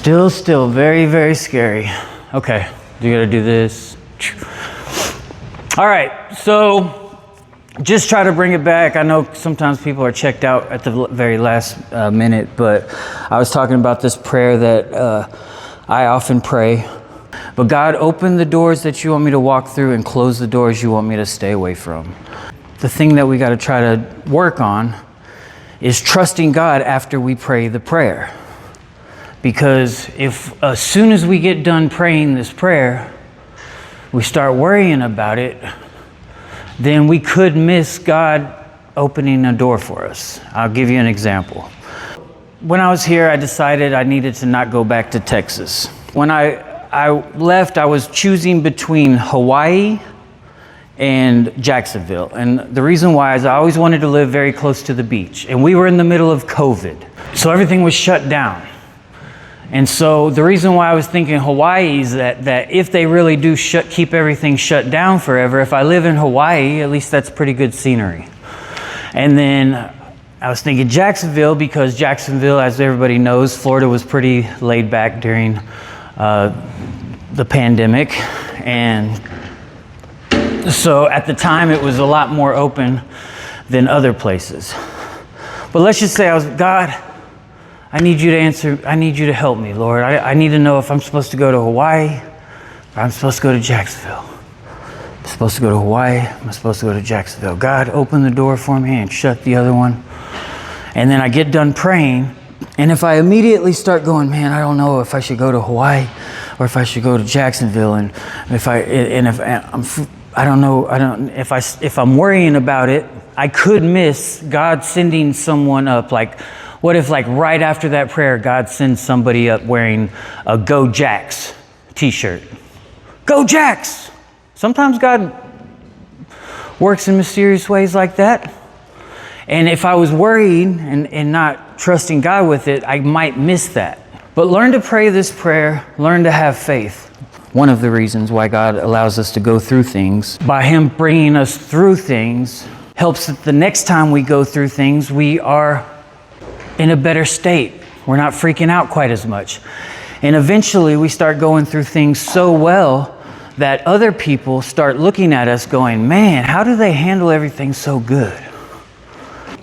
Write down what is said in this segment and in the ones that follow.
Still very, very scary. Okay, you gotta do this. All right, so just try to bring it back. I know sometimes people are checked out at the very last minute, but I was talking about this prayer that I often pray. But God, open the doors that you want me to walk through and close the doors you want me to stay away from. The thing that we got to try to work on is trusting God after we pray the prayer. Because if as soon as we get done praying this prayer, we start worrying about it, then we could miss God opening a door for us. I'll give you an example. When I was here, I decided I needed to not go back to Texas. When I left, I was choosing between Hawaii and Jacksonville. And the reason why is I always wanted to live very close to the beach. And we were in the middle of COVID. So everything was shut down. And so the reason why I was thinking Hawaii is that if they really do keep everything shut down forever, if I live in Hawaii, at least that's pretty good scenery. And then I was thinking Jacksonville because Jacksonville, as everybody knows, Florida was pretty laid back during the pandemic. And so at the time it was a lot more open than other places. But let's just say God, I need you to answer. I need you to help me, Lord. I need to know if I'm supposed to go to Hawaii or I'm supposed to go to Jacksonville. I'm supposed to go to Hawaii. I'm supposed to go to Jacksonville. God, open the door for me and shut the other one. And then I get done praying. And if I immediately start going, man, I don't know if I should go to Hawaii or if I should go to Jacksonville. And if I'm worrying about it, I could miss God sending someone up. Like, what if right after that prayer, God sends somebody up wearing a Go Jacks t-shirt? Go Jacks! Sometimes God works in mysterious ways like that. And if I was worried and not trusting God with it, I might miss that. But learn to pray this prayer, learn to have faith. One of the reasons why God allows us to go through things, by Him bringing us through things, helps that the next time we go through things, we are in a better state. We're not freaking out quite as much. And eventually we start going through things so well that other people start looking at us going, man, how do they handle everything so good?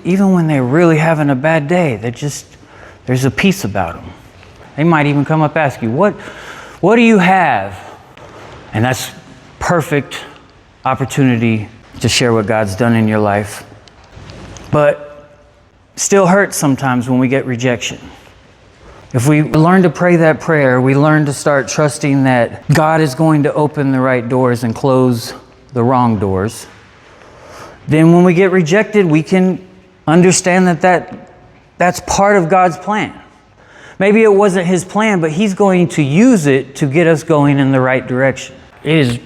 Even when they're really having a bad day, there's a peace about them. They might even come up and ask you, what do you have? And that's perfect opportunity to share what God's done in your life. But still hurts sometimes when we get rejection. If we learn to pray that prayer, we learn to start trusting that God is going to open the right doors and close the wrong doors. Then when we get rejected, we can understand that's part of God's plan. Maybe it wasn't His plan, but He's going to use it to get us going in the right direction. It is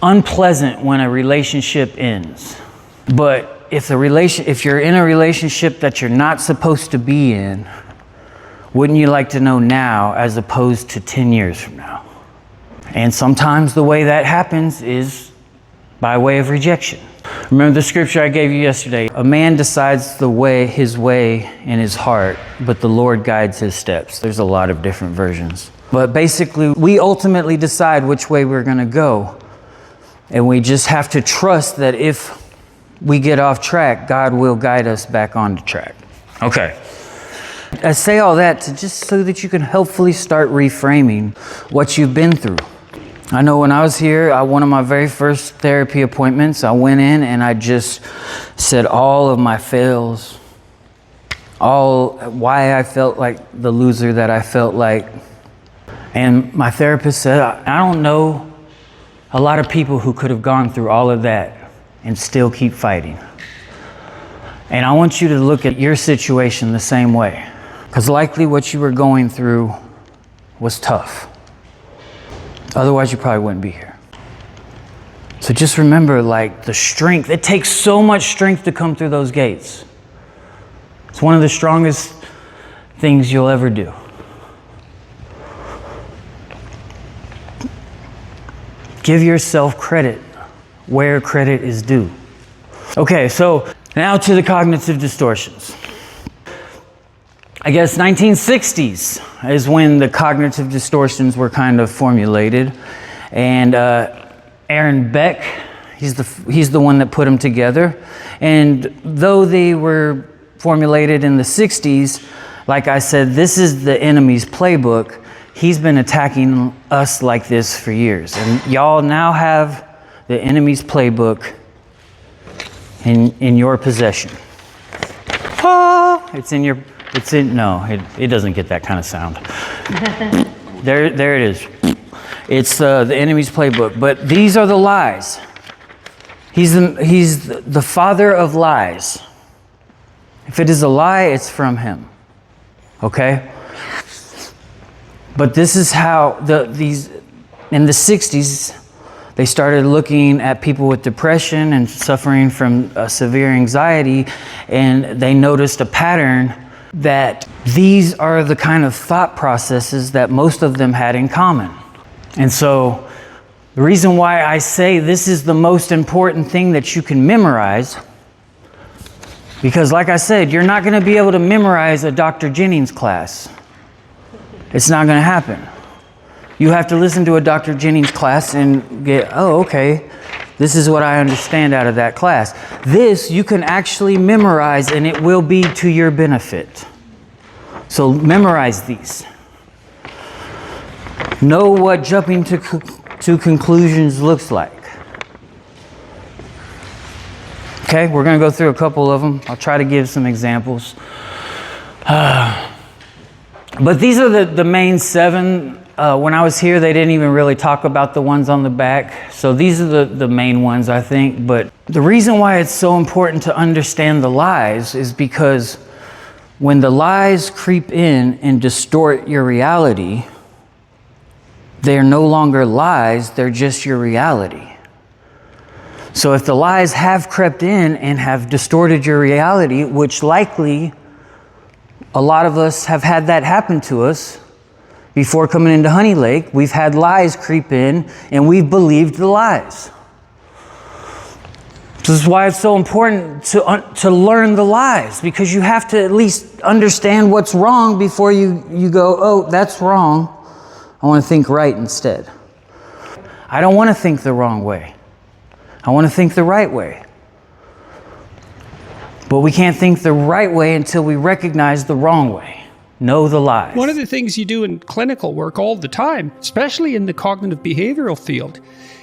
unpleasant when a relationship ends. But if you're in a relationship that you're not supposed to be in, wouldn't you like to know now as opposed to 10 years from now? And sometimes the way that happens is by way of rejection. Remember the scripture I gave you yesterday. A man decides his way in his heart, but the Lord guides his steps. There's a lot of different versions. But basically, we ultimately decide which way we're going to go. And we just have to trust that if we get off track, God will guide us back onto track. Okay. I say all that just so that you can hopefully start reframing what you've been through. I know when I was here, one of my very first therapy appointments, I went in and I just said all of my fails, why I felt like the loser that I felt like. And my therapist said, I don't know a lot of people who could have gone through all of that and still keep fighting. And I want you to look at your situation the same way, because likely what you were going through was tough. Otherwise, you probably wouldn't be here. So just remember, the strength. It takes so much strength to come through those gates. It's one of the strongest things you'll ever do. Give yourself credit where credit is due. Okay, so now to the cognitive distortions. I guess 1960s is when the cognitive distortions were kind of formulated. And Aaron Beck, he's the one that put them together. And though they were formulated in the 60s, like I said, this is the enemy's playbook. He's been attacking us like this for years. And y'all now have the enemy's playbook in your possession. Ah, it doesn't get that kind of sound. There it is. It's the enemy's playbook. But these are the lies. He's the father of lies. If it is a lie, it's from him. Okay? But this is how in the 60s, they started looking at people with depression and suffering from severe anxiety, and they noticed a pattern that these are the kind of thought processes that most of them had in common. And so the reason why I say this is the most important thing that you can memorize, because like I said, you're not going to be able to memorize a Dr. Jennings class. It's not going to happen. You have to listen to a Dr. Jennings class and get, oh, okay, this is what I understand out of that class. This you can actually memorize, and it will be to your benefit. So memorize these. Know what jumping to conclusions looks like. Okay, we're going to go through a couple of them. I'll try to give some examples. But these are the main 7. When I was here, they didn't even really talk about the ones on the back. So these are the main ones, I think. But the reason why it's so important to understand the lies is because when the lies creep in and distort your reality, they're no longer lies, they're just your reality. So if the lies have crept in and have distorted your reality, which likely a lot of us have had that happen to us before coming into Honey Lake, we've had lies creep in and we've believed the lies. This is why it's so important to learn the lies, because you have to at least understand what's wrong before you go, oh, that's wrong. I want to think right instead. I don't want to think the wrong way. I want to think the right way. But we can't think the right way until we recognize the wrong way. Know the lies. One of the things you do in clinical work all the time, especially in the cognitive behavioral field,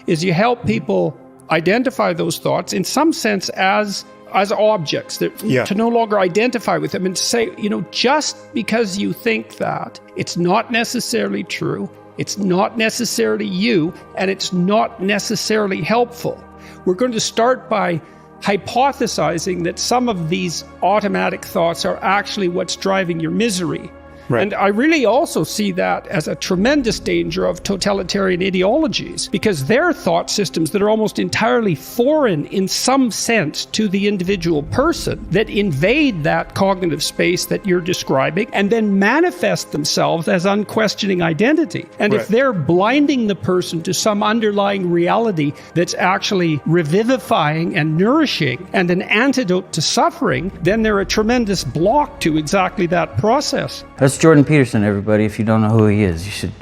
is you help people identify those thoughts in some sense as objects, to no longer identify with them, and to say, just because you think that, it's not necessarily true, it's not necessarily you, and it's not necessarily helpful. We're going to start by hypothesizing that some of these automatic thoughts are actually what's driving your misery. Right. And I really also see that as a tremendous danger of totalitarian ideologies, because they're thought systems that are almost entirely foreign in some sense to the individual person, that invade that cognitive space that you're describing and then manifest themselves as unquestioning identity. And if they're blinding the person to some underlying reality that's actually revivifying and nourishing and an antidote to suffering, then they're a tremendous block to exactly that process. That's Jordan Peterson, everybody. If you don't know who he is, you should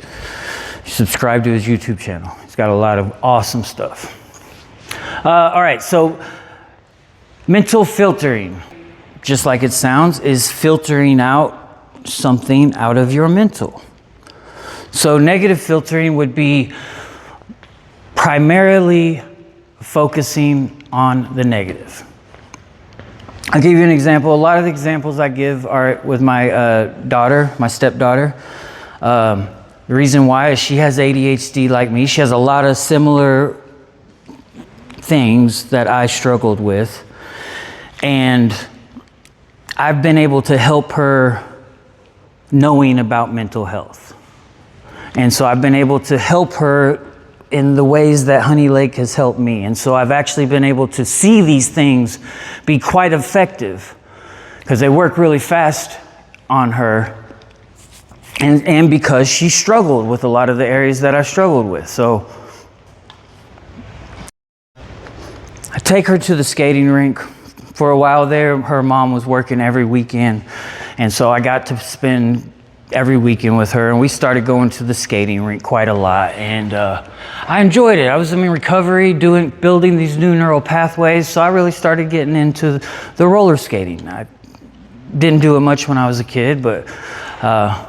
subscribe to his YouTube channel. He's got a lot of awesome stuff. All right, so mental filtering, just like it sounds, is filtering out something out of your mental. So negative filtering would be primarily focusing on the negative. I'll give you an example. A lot of the examples I give are with my daughter, my stepdaughter. The reason why is she has ADHD like me. She has a lot of similar things that I struggled with. And I've been able to help her knowing about mental health. And so I've been able to help her in the ways that Honey Lake has helped me. And so I've actually been able to see these things be quite effective, because they work really fast on her, and because she struggled with a lot of the areas that I struggled with. So I take her to the skating rink. For a while there, her mom was working every weekend, And so I got to spend every weekend with her, and we started going to the skating rink quite a lot, and I enjoyed it. I was in recovery, building these new neural pathways, so I really started getting into the roller skating. I didn't do it much when I was a kid, but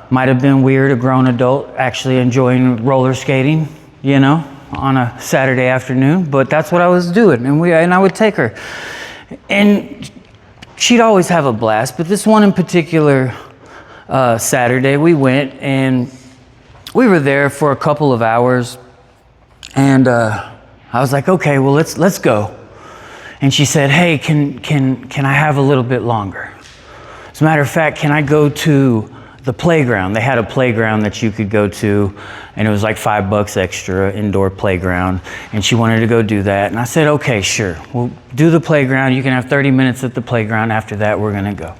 might have been weird, a grown adult actually enjoying roller skating, you know, on a Saturday afternoon, but that's what I was doing, and I would take her. And she'd always have a blast, but this one in particular, Saturday, we went and we were there for a couple of hours, and I was like, okay, well, let's go. And she said, hey, can I have a little bit longer? As a matter of fact, can I go to the playground? They had a playground that you could go to, and it was like $5 extra, indoor playground, and she wanted to go do that. And I said, okay, sure, we'll do the playground. You can have 30 minutes at the playground. After that, we're gonna go.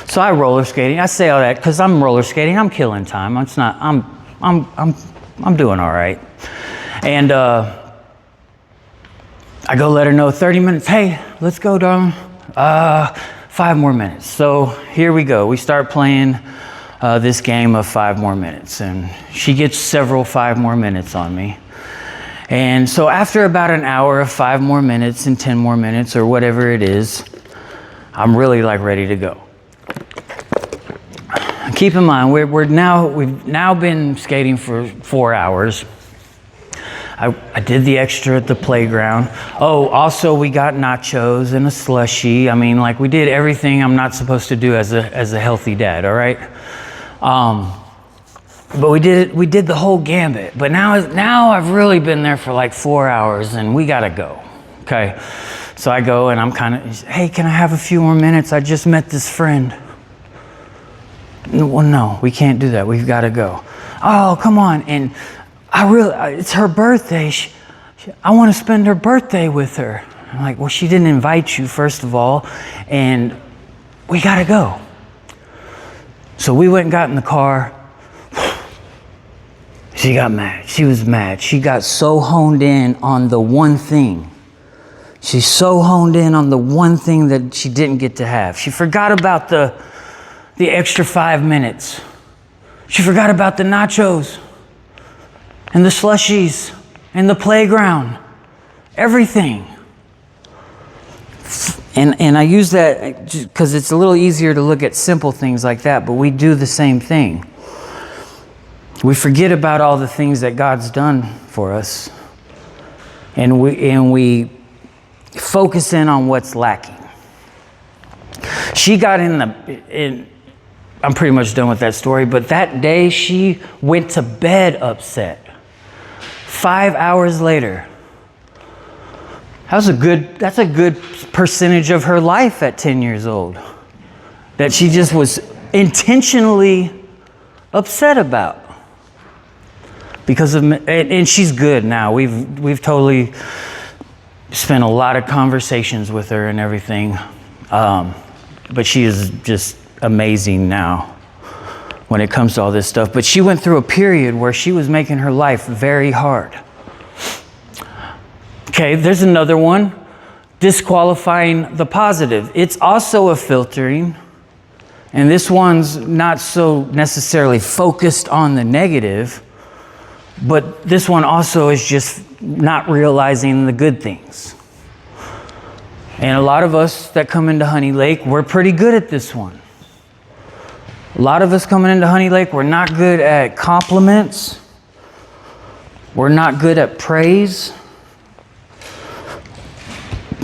So I roller skating. I say all that because I'm roller skating. I'm killing time. It's not. I'm doing all right. And I go let her know 30 minutes. Hey, let's go, darling. 5 more minutes. So here we go. We start playing this game of 5 more minutes, and she gets several 5 more minutes on me. And so after about an hour of 5 more minutes and 10 more minutes or whatever it is, I'm really like ready to go. Keep in mind, we've now been skating for 4 hours. I did the extra at the playground. Oh, also we got nachos and a slushie. I mean, like, we did everything I'm not supposed to do as a healthy dad, all right? But we did the whole gambit. But now I've really been there for like 4 hours, and we gotta go, okay? So I go, and I'm kind of, hey, can I have a few more minutes? I just met this friend. Well, no, we can't do that. We've got to go. Oh, come on. And it's her birthday. I want to spend her birthday with her. I'm like, well, she didn't invite you, first of all, and we got to go. So we went and got in the car. She got mad. She was mad. She got so honed in on the one thing. She's so honed in on the one thing that she didn't get to have. She forgot about the extra 5 minutes. She forgot about the nachos and the slushies and the playground, everything. And I use that because it's a little easier to look at simple things like that, but we do the same thing. We forget about all the things that God's done for us, and we focus in on what's lacking. She got I'm pretty much done with that story, but that day she went to bed upset. 5 hours later. That's a good percentage of her life at 10 years old that she just was intentionally upset about. And she's good now. We've totally spent a lot of conversations with her and everything. But she is just amazing now when it comes to all this stuff. But she went through a period where she was making her life very hard. Okay, there's another one. Disqualifying the positive. It's also a filtering. And this one's not so necessarily focused on the negative, but this one also is just not realizing the good things. And a lot of us that come into Honey Lake, we're pretty good at this one. A lot of us coming into Honey Lake, we're not good at compliments. We're not good at praise.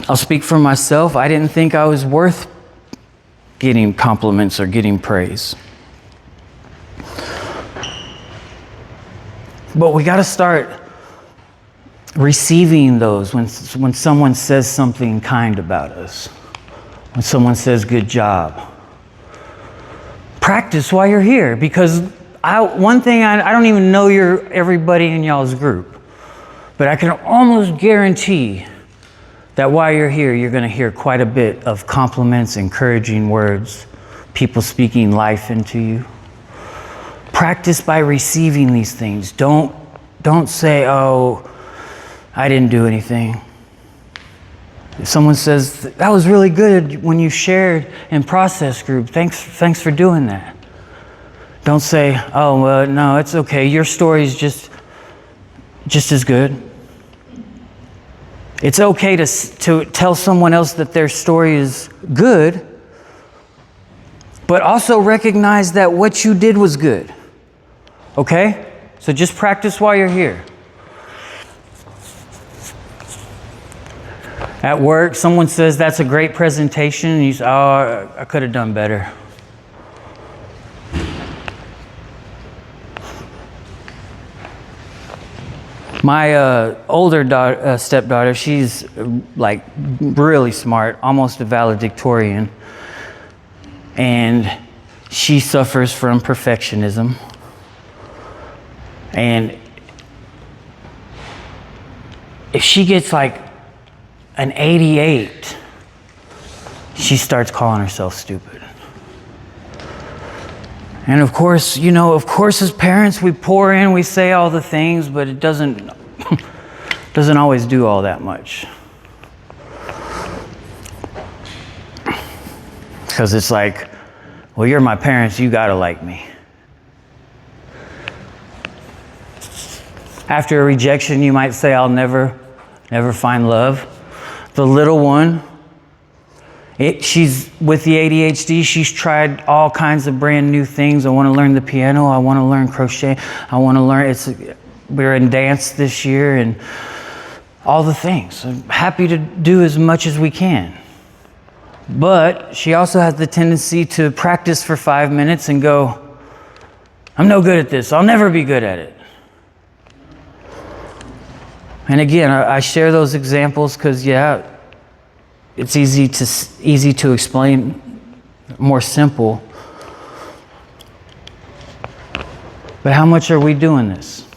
I'll speak for myself. I didn't think I was worth getting compliments or getting praise. But we got to start receiving those when someone says something kind about us, when someone says good job. Practice while you're here, because I don't even know everybody in y'all's group, but I can almost guarantee that while you're here, you're going to hear quite a bit of compliments, encouraging words, people speaking life into you. Practice by receiving these things. Don't say, oh, I didn't do anything. If someone says, that was really good when you shared in process group, thanks for doing that. Don't say, oh, no, it's okay, your story's just as good. It's okay to tell someone else that their story is good, but also recognize that what you did was good. Okay? So just practice while you're here. At work, someone says, that's a great presentation, and you say, oh, I could have done better. My older stepdaughter, she's like really smart, almost a valedictorian. And she suffers from perfectionism. And if she gets like an 88, she starts calling herself stupid. And of course, as parents, we pour in, we say all the things, but it doesn't always do all that much. Because it's like, well, you're my parents, you gotta like me. After a rejection, you might say, I'll never find love. The little one, she's with the ADHD, she's tried all kinds of brand new things. I want to learn the piano, I want to learn crochet, I want to learn, we're in dance this year and all the things. I'm happy to do as much as we can. But she also has the tendency to practice for 5 minutes and go, I'm no good at this, I'll never be good at it. And again, I share those examples because, it's easy to explain, more simple. But how much are we doing this?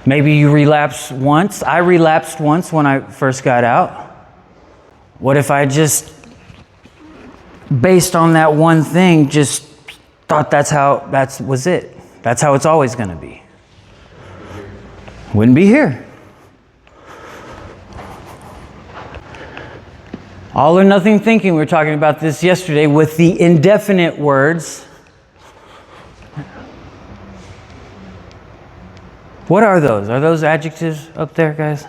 Maybe you relapse once. I relapsed once when I first got out. What if I just, based on that one thing, just thought that was it? That's how it's always going to be. Wouldn't be here. All or nothing thinking, we were talking about this yesterday with the indefinite words. What are those? Are those adjectives up there, guys?